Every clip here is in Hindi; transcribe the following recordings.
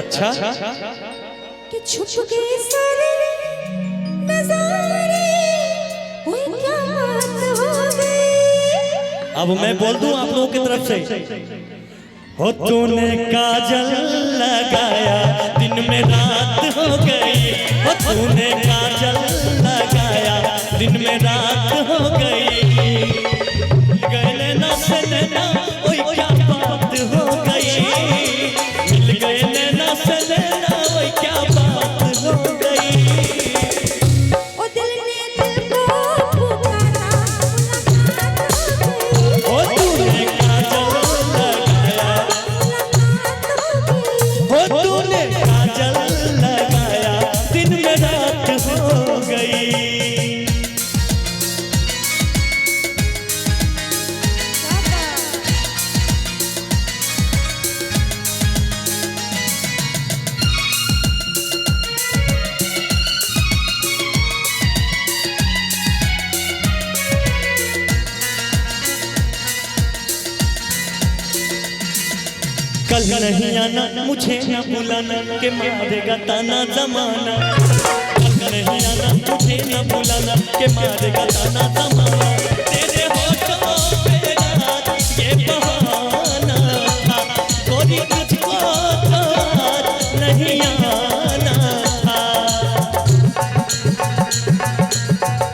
अच्छा कि छुप के सारे नजारे ओए क्या बात हो गई। अब मैं बोल दूं आप लोगों की तरफ से, हो तूने काजल लगाया दिन में रात हो गई, हो तूने काजल लगाया दिन में रात हो गई, गले ना से लेना ओए क्या बात हो गई, मिल गए नैना से लेना ओए क्या बात हो गई। ओ दिल ने दिल को पुकारा मुलाकात हो गई, हो तूने काजल लगाया, हो तूने काजल लगाया दिन में रात हो गई। कल नहीं आना मुझे न बुलाना के मारेगा ताना जमाना, कल नहीं आना मुझे न बुलाना के मारेगा ताना जमाना, तेरे होठों पे रात ये बहाना था, कोई तुझको तो आज नहीं आना था,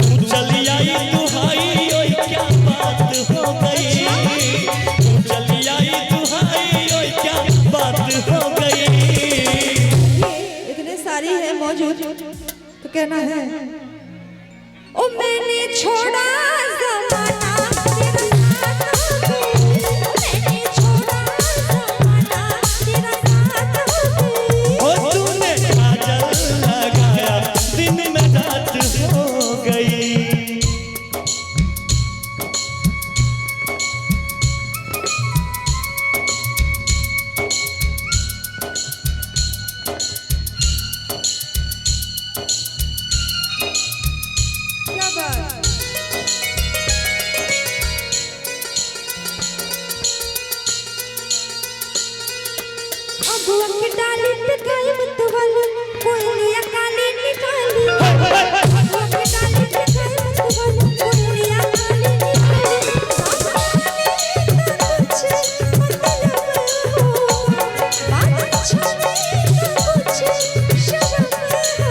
तू चली आई दुहाई ओए क्या बात हो गई, तू चली आई दुहाई ओए क्या बात हो गई। इतने सारी है मौजूद तो कहना है ओ मैंने छोड़ा जमाना तेरा साथ हो गई, मैंने छोड़ा जमाना तेरा साथ हो गई। हो तूने काजल लगाया दिन में रात हो गई। क्या बात। अब वक्त डाली पे गाय मत वाली कोयलिया काली निकाली, अब वक्त डाली पे गाय मत वाली कोयलिया काली निकाली, कुछ मतलब हो बात छुपी कुछ शर्म होगा,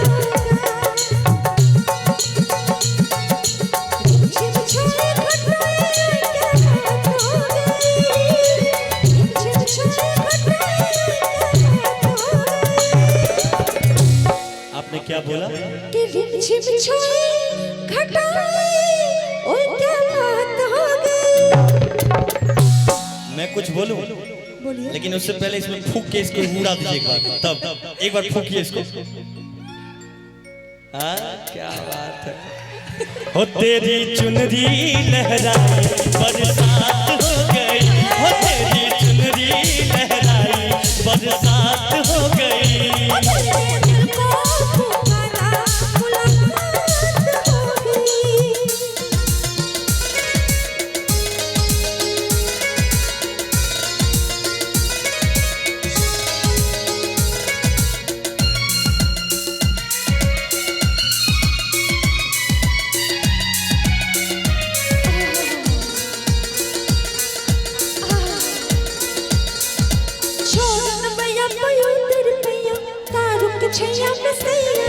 छिप छोए खटाई क्या बात हो गई, छिप छोए खटाई क्या बात हो गई। आपने क्या बोला? कि रिमझिम छोए खटाई ओए क्या बात हो गई। मैं कुछ बोलूं बोलिए। लेकिन उससे पहले इसमें फूंक के इसको उड़ा दीजिए एक बार, तब एक बार फूंकिए इसको। हाँ क्या बात है। हो तेरी चुनरी लहराई बरसात हो गई, हो तेरी चुनरी लहराई बरसात हो गई, दिल को पुकारा मुलाकात हो गई। छोड़न भैया पयो तेरे भैया तारू के छैया में सैया,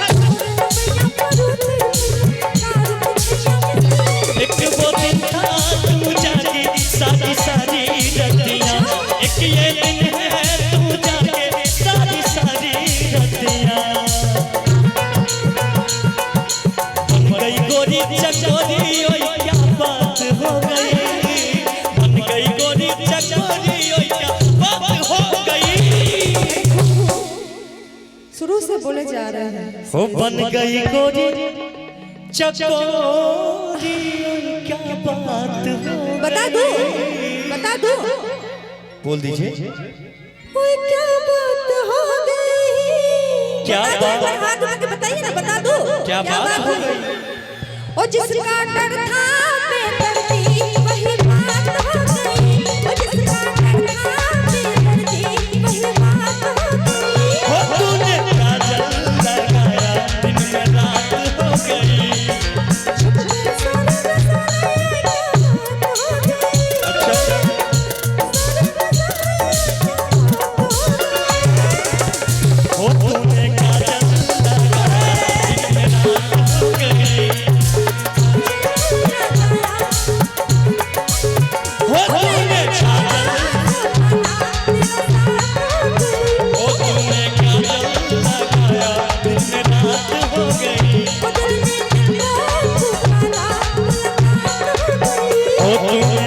छोड़न भैया पयो तेरे भैया तारू के छैया में सैया। एक वो दिन था तू जाके सारी सारी रतियां, एक ये दिन है तू जाके सारी सारी रतियां, बन गई गोरी चकोरी ओए क्या बात हो गई, बन गई गोरी चकोरी ओए क्या बात हो गई। शुरू से बोले जा रहे हैं। हो बन गई गोरी चकोरी ओए क्या बात हो बता दो बता दो बोल दीजिए। ओए क्या बात हो गई। क्या बात? हाथ उठा के बताइए ना, बता दो क्या बात हो गई? ओ जिसका डर था बेदर्दी वही बात हो गई, ओ जिसका डर था बेदर्दी वही बात हो गई। तूने